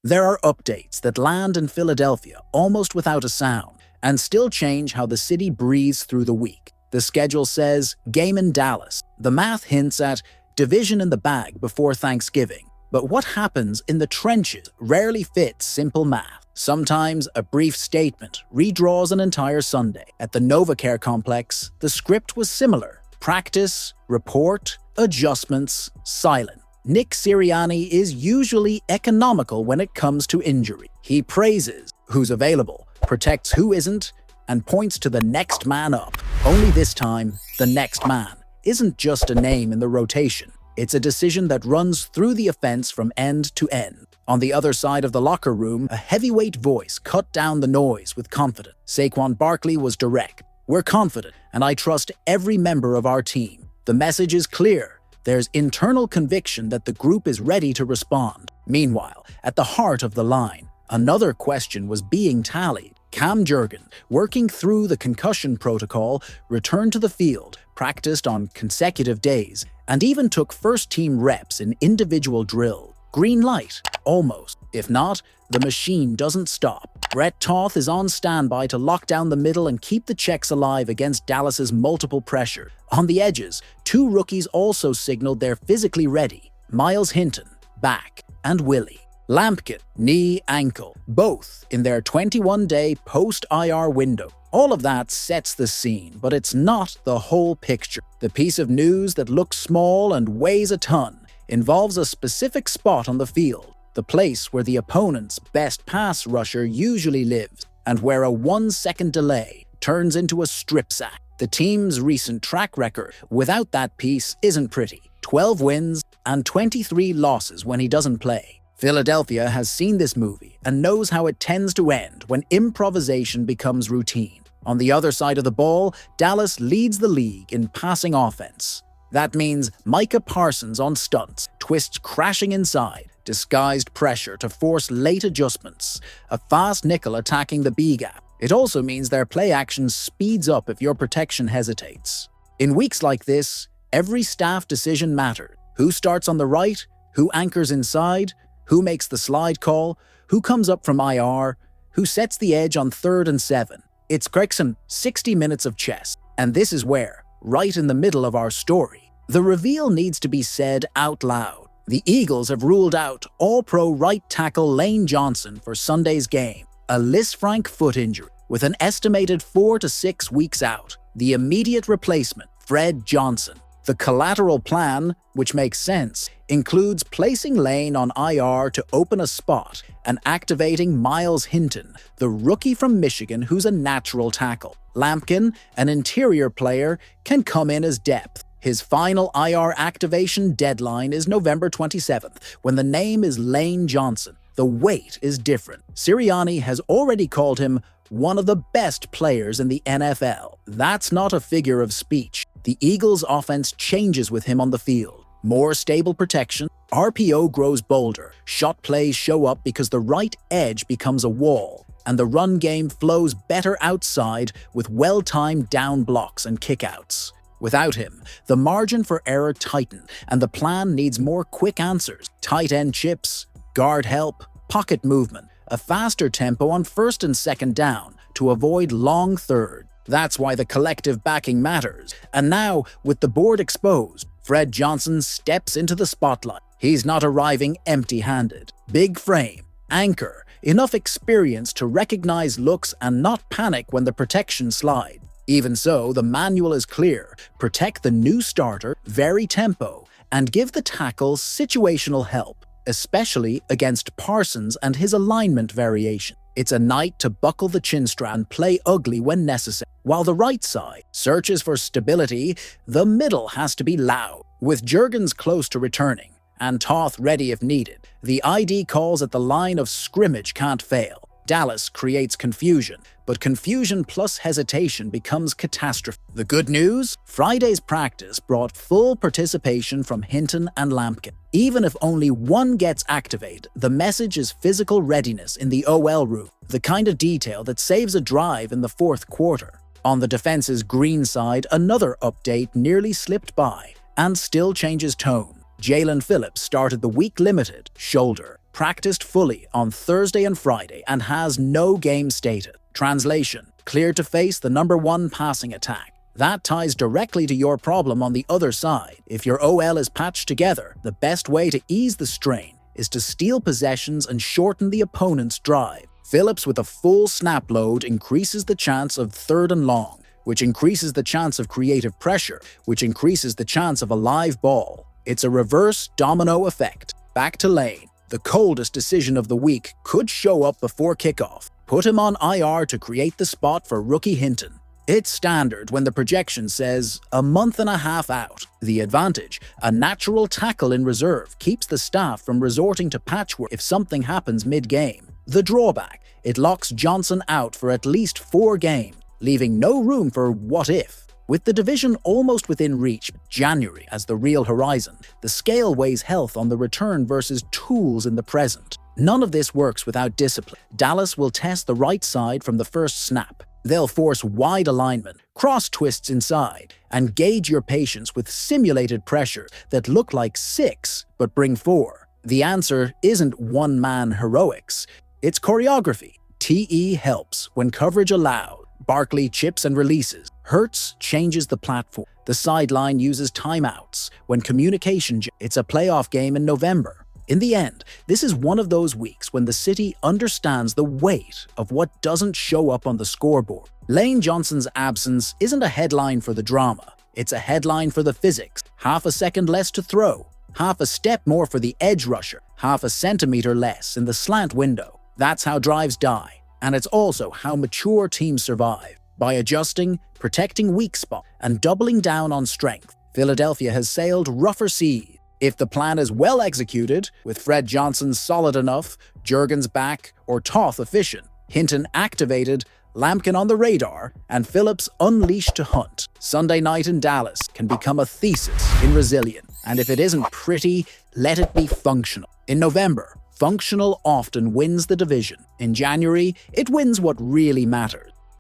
There are updates that land in Philadelphia almost without a sound and still change how the city breathes through the week. The schedule says game in Dallas. The math hints at division in the bag before Thanksgiving. But what happens in the trenches rarely fits simple math. Sometimes a brief statement redraws an entire Sunday. At the NovaCare complex, the script was similar. Practice, report, adjustments, silent. Nick Sirianni is usually economical when it comes to injury. He praises who's available, protects who isn't, and points to the next man up. Only this time, the next man isn't just a name in the rotation. It's a decision that runs through the offense from end to end. On the other side of the locker room, a heavyweight voice cut down the noise with confidence. Saquon Barkley was direct. "We're confident, and I trust every member of our team." The message is clear. There's internal conviction that the group is ready to respond. Meanwhile, at the heart of the line, another question was being tallied. Cam Jurgen, working through the concussion protocol, returned to the field, practiced on consecutive days, and even took first-team reps in individual drills. Green light, almost. If not, the machine doesn't stop. Brett Toth is on standby to lock down the middle and keep the checks alive against Dallas's multiple pressure. On the edges, two rookies also signaled they're physically ready. Miles Hinton, back, and Willie. Lampkin, knee, ankle, both in their 21-day post-IR window. All of that sets the scene, but it's not the whole picture. The piece of news that looks small and weighs a ton involves a specific spot on the field, the place where the opponent's best pass rusher usually lives, and where a 1-second delay turns into a strip sack. The team's recent track record without that piece isn't pretty. 12 wins and 23 losses when he doesn't play. Philadelphia has seen this movie and knows how it tends to end when improvisation becomes routine. On the other side of the ball, Dallas leads the league in passing offense. That means Micah Parsons on stunts, twists crashing inside, disguised pressure to force late adjustments, a fast nickel attacking the B-gap. It also means their play action speeds up if your protection hesitates. In weeks like this, every staff decision matters. Who starts on the right? Who anchors inside? Who makes the slide call? Who comes up from IR? Who sets the edge on 3rd and 7? It's Gregson, 60 minutes of chess. And this is where, right in the middle of our story, the reveal needs to be said out loud. The Eagles have ruled out All-Pro right tackle Lane Johnson for Sunday's game. A Lisfranc foot injury with an estimated 4 to 6 weeks out. The immediate replacement, Fred Johnson. The collateral plan, which makes sense, includes placing Lane on IR to open a spot and activating Miles Hinton, the rookie from Michigan who's a natural tackle. Lampkin, an interior player, can come in as depth. His final IR activation deadline is November 27th, when the name is Lane Johnson. The weight is different. Sirianni has already called him one of the best players in the NFL. That's not a figure of speech. The Eagles' offense changes with him on the field. More stable protection, RPO grows bolder, shot plays show up because the right edge becomes a wall, and the run game flows better outside with well-timed down blocks and kickouts. Without him, the margin for error tightens, and the plan needs more quick answers, tight end chips, guard help, pocket movement, a faster tempo on 1st and 2nd down to avoid long third. That's why the collective backing matters. And now, with the board exposed, Fred Johnson steps into the spotlight. He's not arriving empty-handed. Big frame, anchor, enough experience to recognize looks and not panic when the protection slides. Even so, the manual is clear. Protect the new starter, vary tempo, and give the tackle situational help, especially against Parsons and his alignment variation. It's a night to buckle the chin strap and play ugly when necessary. While the right side searches for stability, the middle has to be loud. With Jurgens close to returning, and Toth ready if needed, the ID calls at the line of scrimmage can't fail. Dallas creates confusion, but confusion plus hesitation becomes catastrophe. The good news? Friday's practice brought full participation from Hinton and Lampkin. Even if only one gets activated, the message is physical readiness in the OL room, the kind of detail that saves a drive in the 4th quarter. On the defense's green side, another update nearly slipped by, and still changes tone. Jalen Phillips started the week limited, shoulder. practiced fully on Thursday and Friday and has no game stated. Translation: cleared to face the #1 passing attack. That ties directly to your problem on the other side. If your OL is patched together, the best way to ease the strain is to steal possessions and shorten the opponent's drive. Phillips with a full snap load increases the chance of 3rd and long, which increases the chance of creative pressure, which increases the chance of a live ball. It's a reverse domino effect. Back to Lane. The coldest decision of the week could show up before kickoff. Put him on IR to create the spot for rookie Hinton. It's standard when the projection says a month and a half out. The advantage: a natural tackle in reserve keeps the staff from resorting to patchwork if something happens mid-game. The drawback: it locks Johnson out for at least 4 games, leaving no room for what if. With the division almost within reach, January as the real horizon, the scale weighs health on the return versus tools in the present. None of this works without discipline. Dallas will test the right side from the first snap. They'll force wide alignment, cross twists inside, and gauge your patience with simulated pressure that look like 6 but bring 4. The answer isn't one-man heroics, it's choreography. TE helps when coverage allows. Barkley chips and releases. Hurts changes the platform. The sideline uses timeouts. When communication, it's a playoff game in November. In the end, this is one of those weeks when the city understands the weight of what doesn't show up on the scoreboard. Lane Johnson's absence isn't a headline for the drama. It's a headline for the physics. Half a second less to throw. Half a step more for the edge rusher. Half a centimeter less in the slant window. That's how drives die. And it's also how mature teams survive. By adjusting, protecting weak spots, and doubling down on strength, Philadelphia has sailed rougher seas. If the plan is well executed, with Fred Johnson solid enough, Jurgens back, or Toth efficient, Hinton activated, Lampkin on the radar, and Phillips unleashed to hunt, Sunday night in Dallas can become a thesis in resilience. And if it isn't pretty, let it be functional. In November, functional often wins the division. In January, it wins what really matters.